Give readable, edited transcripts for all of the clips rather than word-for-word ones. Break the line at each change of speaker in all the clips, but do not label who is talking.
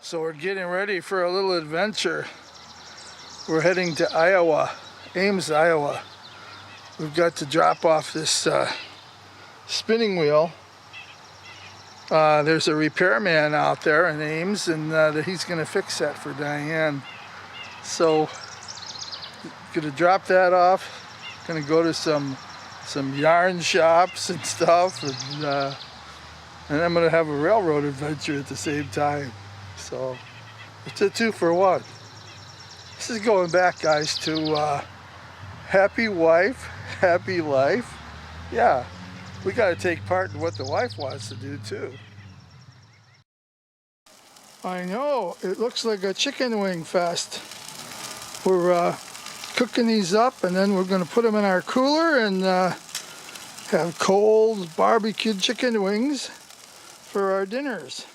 So we're getting ready for a little adventure. We're heading to Iowa, Ames, Iowa. We've got to drop off this spinning wheel. There's a repairman out there in Ames, and he's going to fix that for Diane. So, going to drop that off. Going to go to some yarn shops and stuff, and I'm going to have a railroad adventure at the same time. So, it's a 2 for 1. This is going back, guys, to happy wife, happy life. Yeah, we got to take part in what the wife wants to do too. I know, it looks like a chicken wing fest. We're cooking these up, and then we're going to put them in our cooler and have cold barbecued chicken wings for our dinners.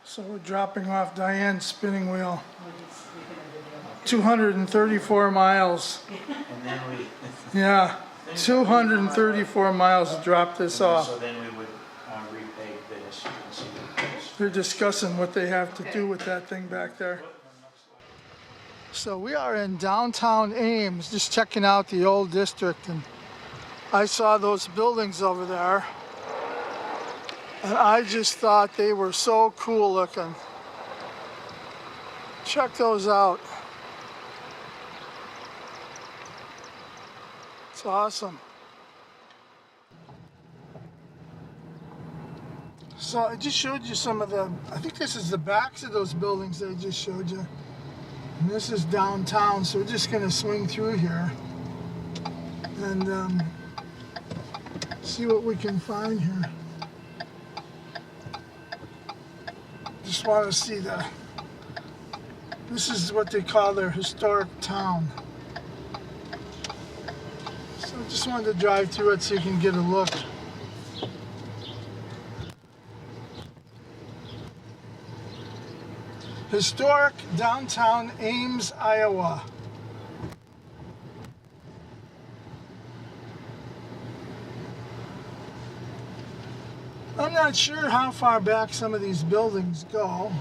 So we're dropping off Diane's spinning wheel. 234 miles.
And then we...
Yeah, 234 miles to drop this off.
So then we would repay this and see what it goes.
They're discussing what they have to do with that thing back there. So we are in downtown Ames, just checking out the old district, and I saw those buildings over there. And I just thought they were so cool looking. Check those out. It's awesome. So I just showed you some of the, I think this is the backs of those buildings that I just showed you. And this is downtown, so we're just going to swing through here and see what we can find here. Just want to see this is what they call their historic town. So I just wanted to drive through it so you can get a look. Historic downtown Ames, Iowa. I'm not sure how far back some of these buildings go.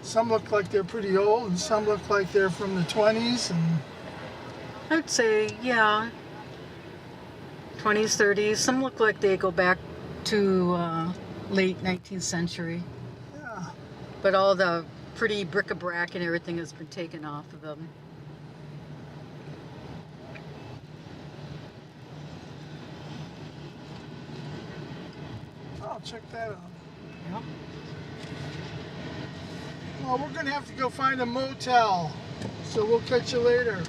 Some look like they're pretty old, and some look like they're from the 20s. And
I would say, yeah, 20s, 30s. Some look like they go back to late 19th century.
yeah,
But all the pretty bric-a-brac and everything has been taken off of them.
oh, check that out.
Yep.
Well, we're gonna have to go find a motel, so we'll catch you later.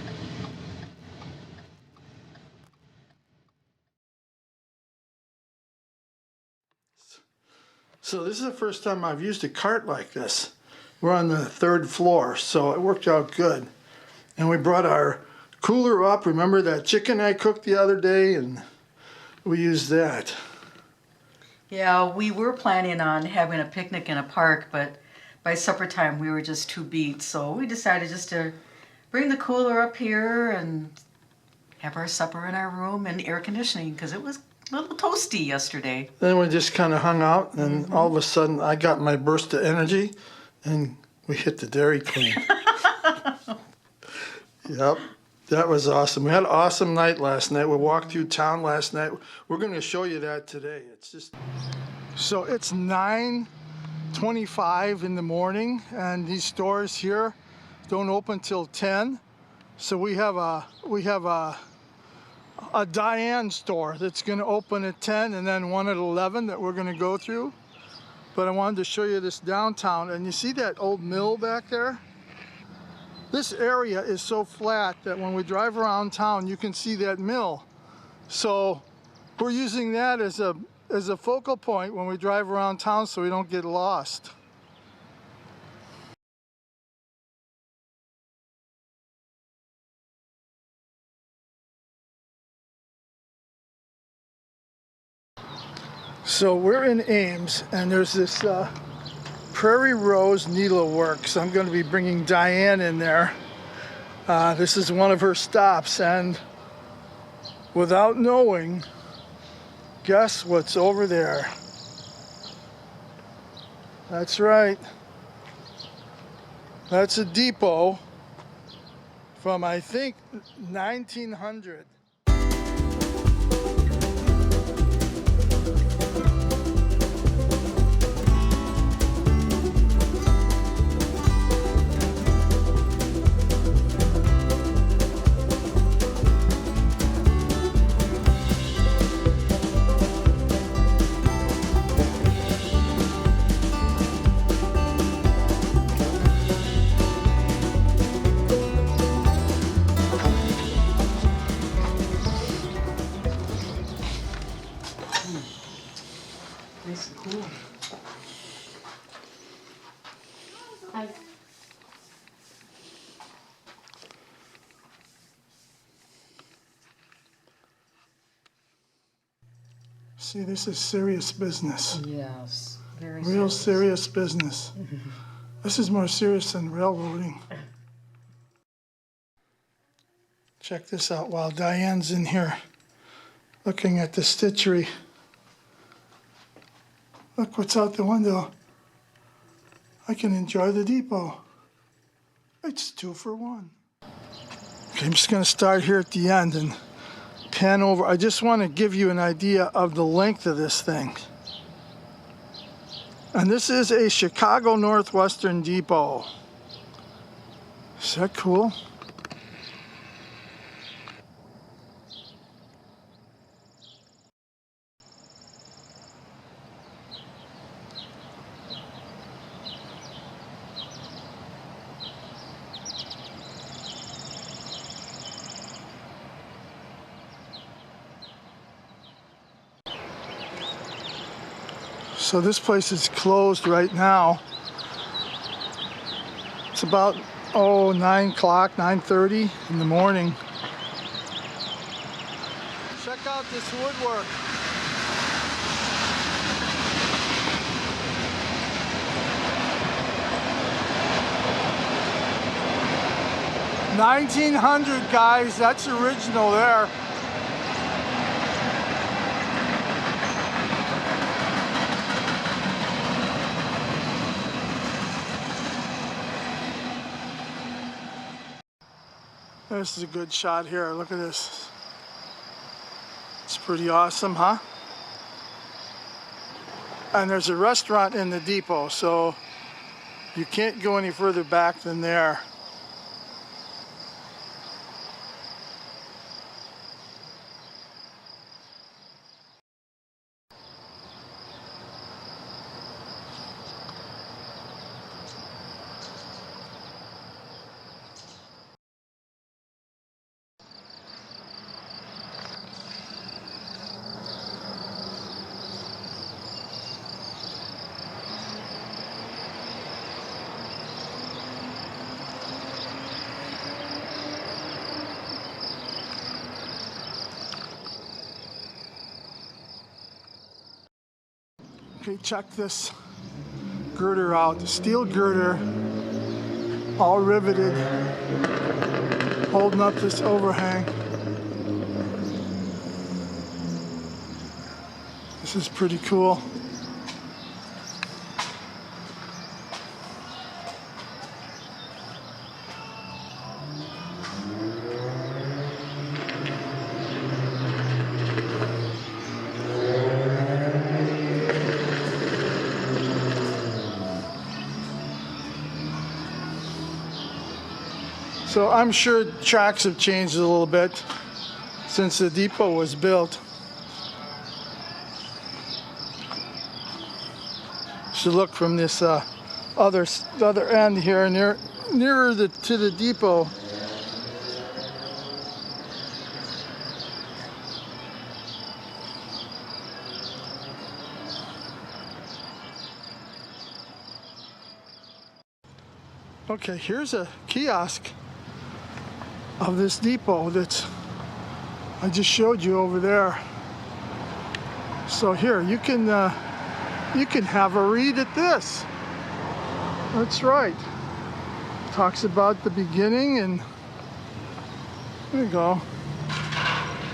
So this is the first time I've used a cart like this. We're on the 3rd floor, so it worked out good. And we brought our cooler up. Remember that chicken I cooked the other day? And we used that.
Yeah, we were planning on having a picnic in a park, but by supper time we were just too beat. So we decided just to bring the cooler up here and have our supper in our room and air conditioning, because it was a little toasty yesterday.
Then we just kind of hung out, and all of a sudden I got my burst of energy, and we hit the Dairy Queen. Yep, that was awesome. We had an awesome night last night. We walked through town last night. We're going to show you that today. It's just so it's 9:25 in the morning, and these stores here don't open till 10. So we have a Diane store that's going to open at 10, and then one at 11 that we're going to go through. But I wanted to show you this downtown, and you see that old mill back there? This area is so flat that when we drive around town, you can see that mill. So we're using that as a focal point when we drive around town so we don't get lost. So we're in Ames, and there's this Prairie Rose Needleworks. I'm going to be bringing Diane in there. This is one of her stops, and without knowing, Guess what's over there? That's right. That's a depot from, I think, 1900.
Nice and cool.
See, this is serious business.
Yes, very
Real serious business. This is more serious than railroading. Check this out while Diane's in here looking at the stitchery. Look what's out the window. I can enjoy the depot. It's 2 for 1. Okay, I'm just going to start here at the end and pan over. I just want to give you an idea of the length of this thing. And this is a Chicago Northwestern depot. Is that cool? So this place is closed right now. It's about 9 o'clock, 9:30 in the morning. Check out this woodwork. $1900, guys. That's original there. This is a good shot here. Look at this. It's pretty awesome, huh? And there's a restaurant in the depot, so you can't go any further back than there. Okay, check this girder out. The steel girder, all riveted, holding up this overhang. This is pretty cool. So I'm sure tracks have changed a little bit since the depot was built. So look from this other end here, nearer to the depot. Okay, here's a kiosk of this depot that I just showed you over there. So here you can have a read at this. That's right. Talks about the beginning, and there you go.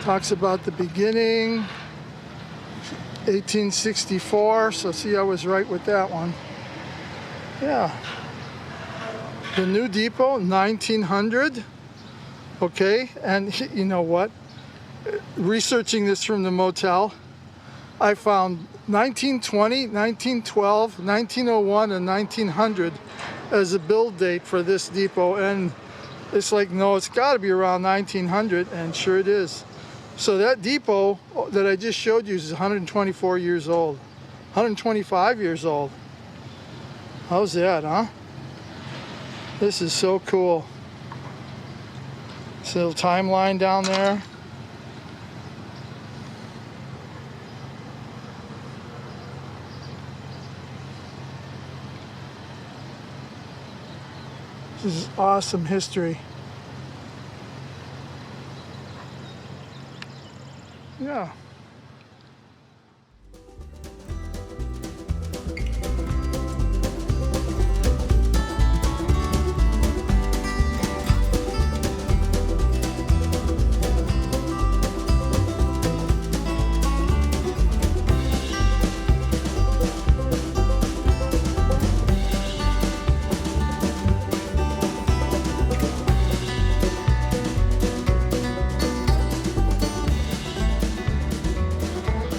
Talks about the beginning. 1864, so see, I was right with that one. Yeah. The new depot, 1900. Okay, and you know what? Researching this from the motel, I found 1920, 1912, 1901, and 1900 as a build date for this depot, and it's like, no, it's got to be around 1900, and sure it is. So that depot that I just showed you is 124 years old, 125 years old. How's that, huh? This is so cool. This little timeline down there. This is awesome history. Yeah.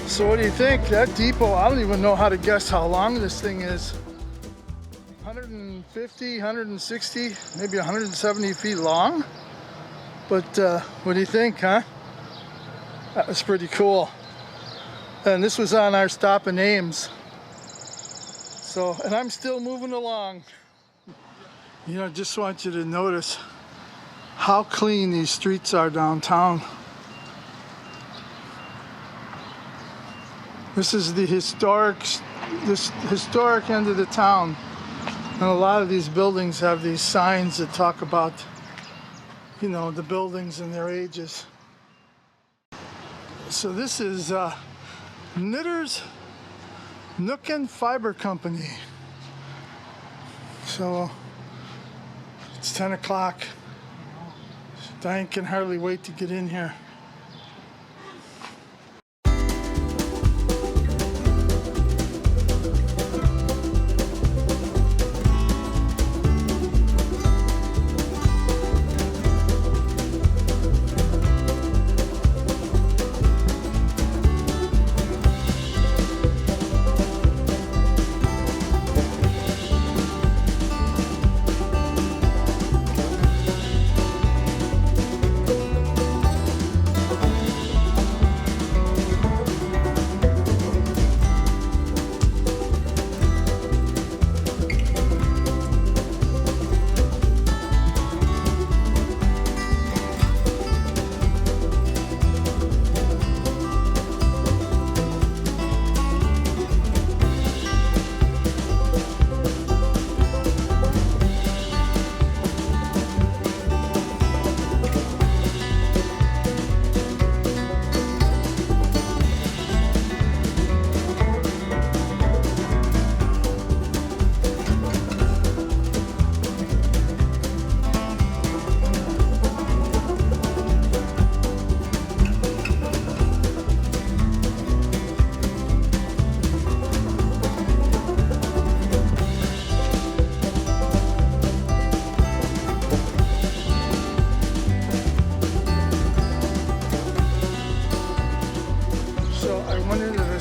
So what do you think? That depot, I don't even know how to guess how long this thing is. 150, 160, maybe 170 feet long. But what do you think, huh? That was pretty cool. And this was on our stop in Ames. So, and I'm still moving along. You know, just want you to notice how clean these streets are downtown. This is the historic end of the town. And a lot of these buildings have these signs that talk about, you know, the buildings and their ages. So this is Knitter's Nook and Fiber Company. So it's 10 o'clock. Diane can hardly wait to get in here.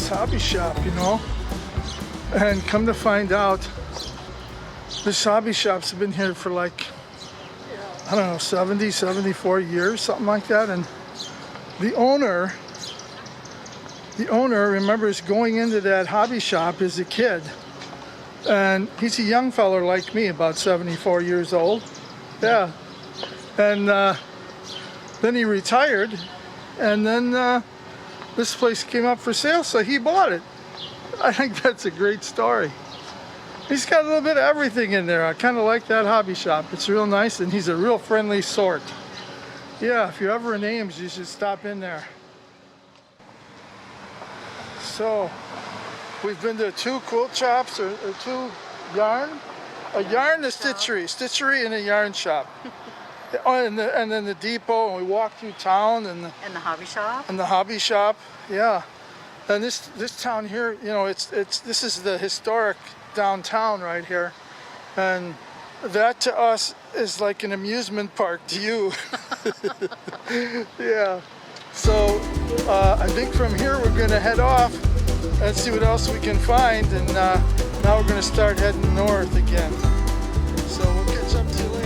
Hobby shop, you know, and come to find out this hobby shop's been here for like, I don't know, 70, 74 years, something like that. And the owner remembers going into that hobby shop as a kid, and he's a young feller like me, about 74 years old. Yeah. And then he retired, and then this place came up for sale, so he bought it. I think that's a great story. He's got a little bit of everything in there. I kind of like that hobby shop. It's real nice, and he's a real friendly sort. Yeah, if you're ever in Ames, you should stop in there. So, we've been to 2 quilt shops, or 2 yarn. A yarn, a stitchery and a yarn shop. Oh, and then the depot, and we walked through town, and the
hobby shop.
And the hobby shop, yeah. And this town here, you know, this is the historic downtown right here, and that to us is like an amusement park to you. Yeah. So I think from here we're gonna head off and see what else we can find, and now we're gonna start heading north again. So we'll catch up to you later.